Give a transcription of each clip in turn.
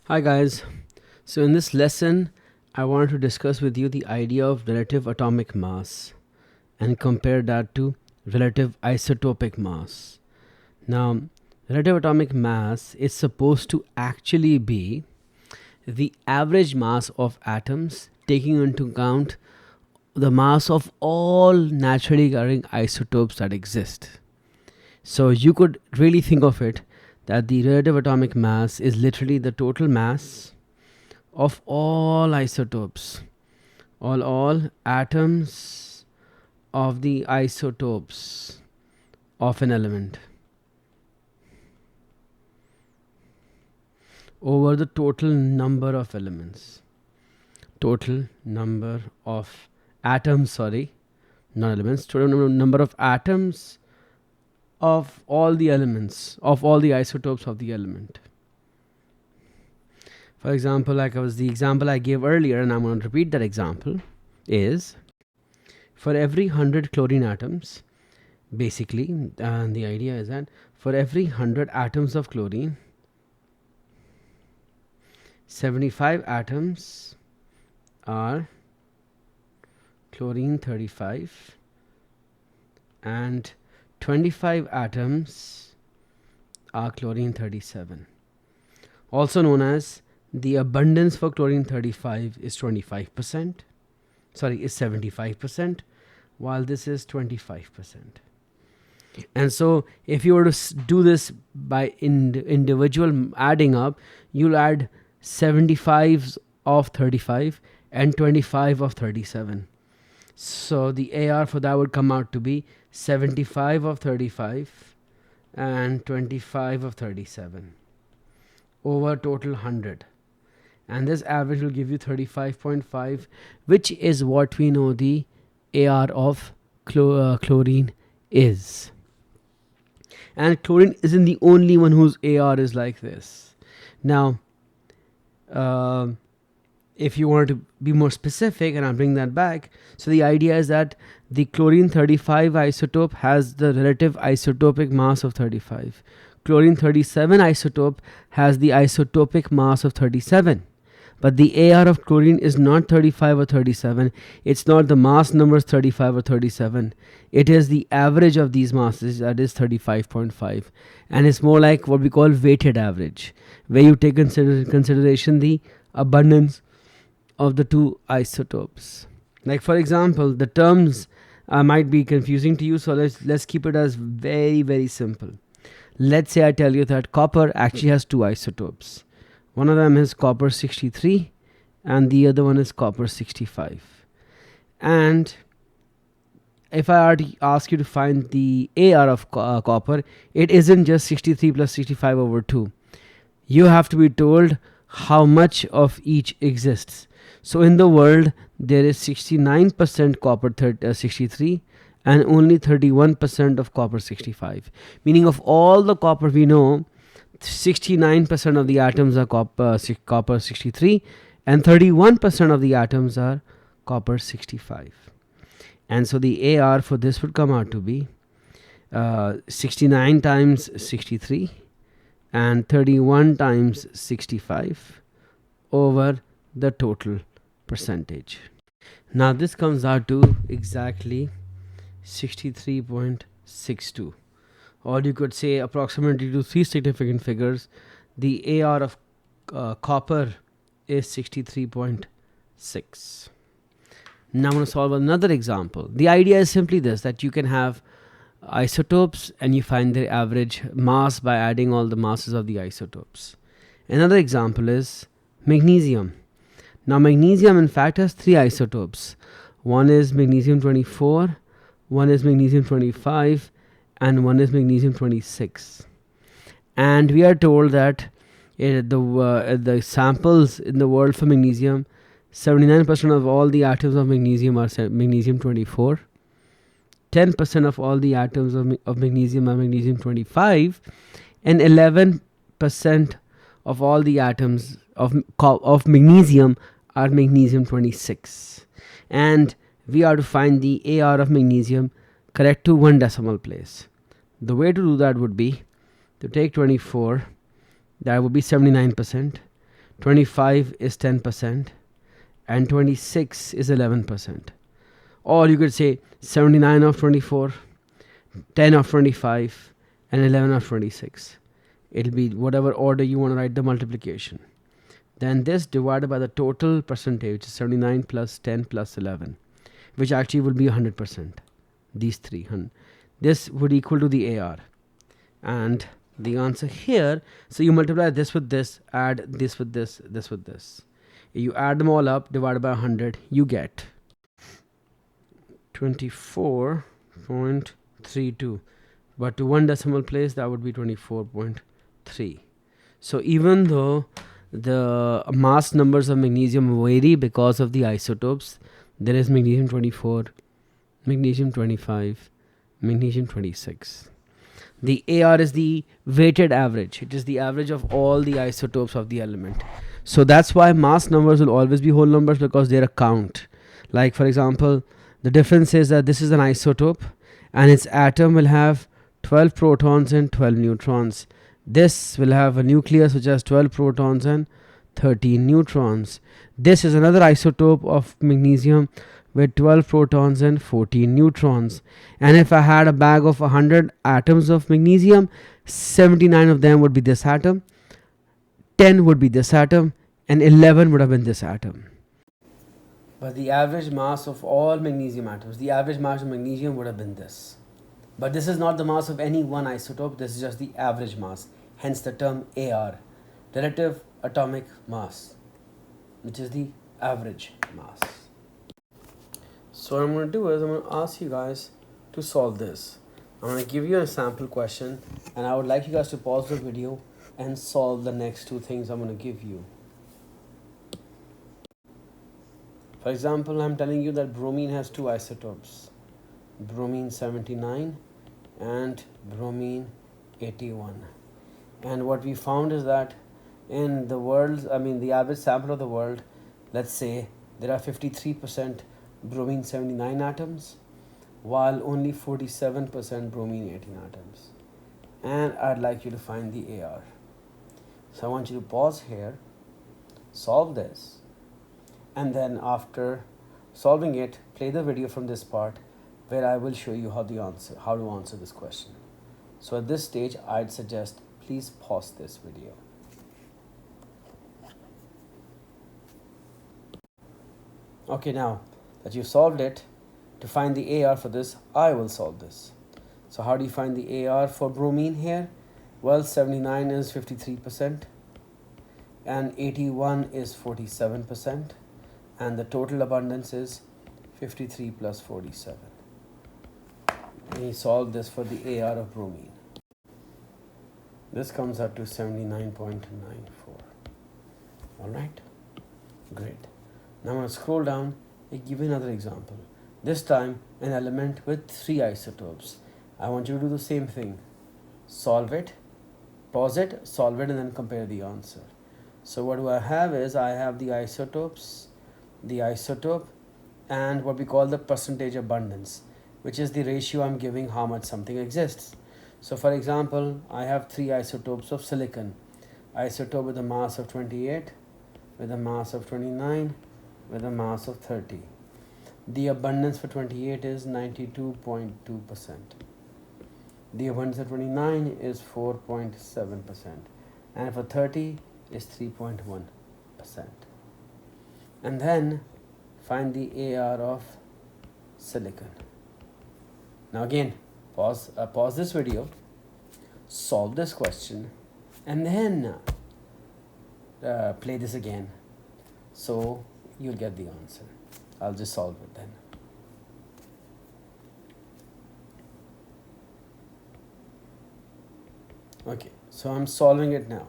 Hi guys. So in this lesson, I wanted to discuss with you the idea of relative atomic mass and compare that to relative isotopic mass. Now, relative atomic mass is supposed to actually be the average mass of atoms taking into account the mass of all naturally occurring isotopes that exist. So you could really think of it that the relative atomic mass is literally the total mass of all isotopes, all atoms of the isotopes of an element over the total number of elements, total number of atoms, sorry, not elements, total number of atoms of all the elements, of all the isotopes of the element. For example, like the example I gave earlier, and I'm going to repeat that example, is for every 100 chlorine atoms, basically, and the idea is that for every 100 atoms of chlorine, 75 atoms are chlorine 35 and 25 atoms are chlorine 37. Also known as the abundance for chlorine 35 is 25%, is 75%, while this is 25%. And so if you were to do this by individual adding up, you'll add 75 of 35 and 25 of 37. So the AR for that would come out to be 75 of 35 and 25 of 37 over total 100. And this average will give you 35.5, which is what we know the AR of chlorine is. And chlorine isn't the only one whose AR is like this. Now, if you want to be more specific, and I'll bring that back, so the idea is that the chlorine 35 isotope has the relative isotopic mass of 35. Chlorine 37 isotope has the isotopic mass of 37. But the AR of chlorine is not 35 or 37. It's not the mass numbers 35 or 37. It is the average of these masses, that is 35.5. And it's more like what we call weighted average, where you take consideration the abundance of the two isotopes. Like for example, the terms might be confusing to you, so let's keep it as very, very simple. Let's say I tell you that copper actually has two isotopes. One of them is copper 63 and the other one is copper 65. And if I already ask you to find the AR of copper, it isn't just 63 plus 65 over 2. You have to be told how much of each exists. So in the world, there is 69% copper 63 and only 31% of copper 65. Meaning of all the copper we know, 69% of the atoms are copper 63 and 31% of the atoms are copper 65. And so the AR for this would come out to be 69 times 63 and 31 times 65 over the total percentage. Now this comes out to exactly 63.62. Or you could say approximately to three significant figures, the AR of copper is 63.6. Now I'm going to solve another example. The idea is simply this, that you can have isotopes and you find their average mass by adding all the masses of the isotopes. Another example is magnesium. Now magnesium in fact has three isotopes. One is magnesium 24, one is magnesium 25, and one is magnesium 26. And we are told that the samples in the world for magnesium, 79% of all the atoms of magnesium are magnesium 24, 10% of all the atoms of magnesium are magnesium 25, and 11% of all the atoms of magnesium are magnesium 26. And we are to find the AR of magnesium correct to one decimal place. The way to do that would be to take 24, that would be 79%, 25 is 10%, and 26 is 11%. Or you could say 79 of 24, 10 of 25, and 11 of 26. It'll be whatever order you want to write the multiplication. Then this divided by the total percentage, which is 79 plus 10 plus 11, which actually will be 100%. These three. This would equal to the AR. And the answer here, so you multiply this with this, add this with this, this with this. You add them all up, divided by 100, you get 24.32. But to one decimal place, that would be 24.3. So even though the mass numbers of magnesium vary because of the isotopes, there is magnesium 24, magnesium 25, magnesium 26. The AR is the weighted average. It is the average of all the isotopes of the element. So that's why mass numbers will always be whole numbers, because they're a count. Like for example, the difference is that this is an isotope and its atom will have 12 protons and 12 neutrons. This will have a nucleus which has 12 protons and 13 neutrons. This is another isotope of magnesium with 12 protons and 14 neutrons. And if I had a bag of 100 atoms of magnesium, 79 of them would be this atom, 10 would be this atom, and 11 would have been this atom. But the average mass of all magnesium atoms, the average mass of magnesium would have been this. But this is not the mass of any one isotope, this is just the average mass. Hence the term AR, relative atomic mass, which is the average mass. So what I'm going to do is I'm going to ask you guys to solve this. I'm going to give you a sample question, and I would like you guys to pause the video and solve the next two things I'm going to give you. For example, I'm telling you that bromine has two isotopes, bromine 79 and bromine 81. And what we found is that in the world, the average sample of the world, let's say there are 53% bromine 79 atoms, while only 47% bromine 18 atoms. And I'd like you to find the AR. So I want you to pause here, solve this, and then after solving it, play the video from this part where I will show you how to answer this question. So at this stage, I'd suggest please pause this video. Okay, now that you solved it, to find the AR for this, I will solve this. So how do you find the AR for bromine here? Well, 79 is 53% and 81 is 47%, and the total abundance is 53 plus 47. We solve this for the AR of bromine. This comes out to 79.94. Alright, great. Now I'm going to scroll down and give you another example. This time an element with 3 isotopes. I want you to do the same thing. Solve it, pause it, solve it, and then compare the answer. So what do I have is, I have the isotopes, the isotope, and what we call the percentage abundance, which is the ratio I'm giving how much something exists. So for example, I have 3 isotopes of silicon. Isotope with a mass of 28, with a mass of 29, with a mass of 30. The abundance for 28 is 92.2%. The abundance for 29 is 4.7%. And for 30 is 3.1%. And then find the AR of silicon. Now again, pause this video, solve this question, and then play this again, so you'll get the answer. I'll just solve it then. Okay, so I'm solving it now.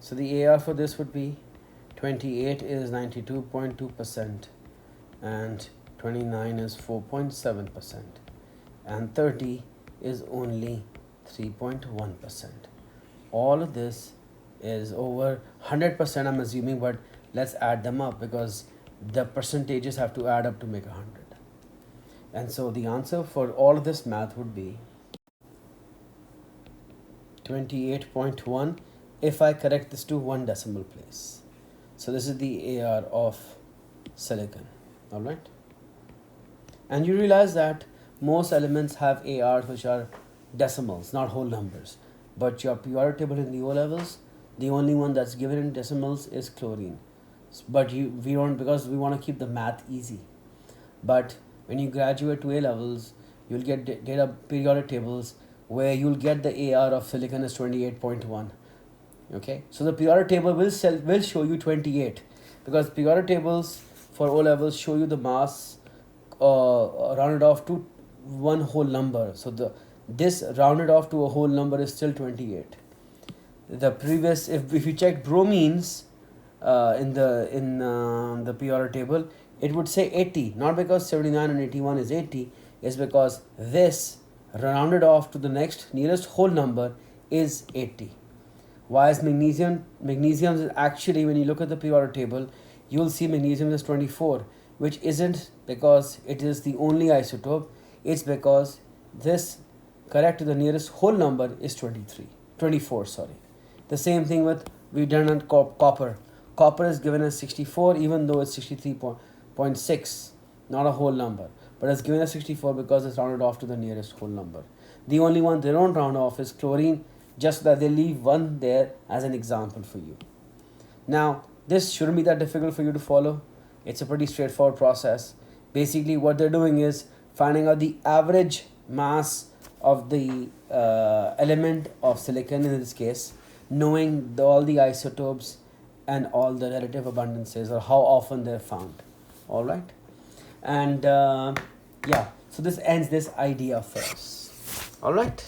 So the AR for this would be 28 is 92.2%, and 29 is 4.7%, and 30 is only 3.1%. All of this is over 100%, I'm assuming, but let's add them up because the percentages have to add up to make 100. And so the answer for all of this math would be 28.1 if I correct this to one decimal place. So this is the AR of silicon. All right. And you realize that most elements have ARs which are decimals, not whole numbers. But your periodic table in the O levels, the only one that's given in decimals is chlorine. But we don't, because we want to keep the math easy. But when you graduate to A levels, you'll get data periodic tables where you'll get the AR of silicon is 28.1. Okay, so the periodic table will show you 28, because periodic tables for O levels show you the mass rounded off to one whole number. So this rounded off to a whole number is still 28. The previous, if you check bromines in the periodic table, it would say 80, not because 79 and 81 is 80, it's because this rounded off to the next nearest whole number is 80. Why is magnesium? Magnesium is actually, when you look at the periodic table, you'll see magnesium is 24, which isn't because it is the only isotope. It's because this correct to the nearest whole number is 24, sorry. The same thing with, we've done on copper. Copper is given as 64 even though it's 63.6, not a whole number. But it's given as 64 because it's rounded off to the nearest whole number. The only one they don't round off is chlorine, just that they leave one there as an example for you. Now, this shouldn't be that difficult for you to follow. It's a pretty straightforward process. Basically, what they're doing is finding out the average mass of the element of silicon in this case, knowing all the isotopes and all the relative abundances, or how often they're found. All right. And yeah, so this ends this idea first. All right.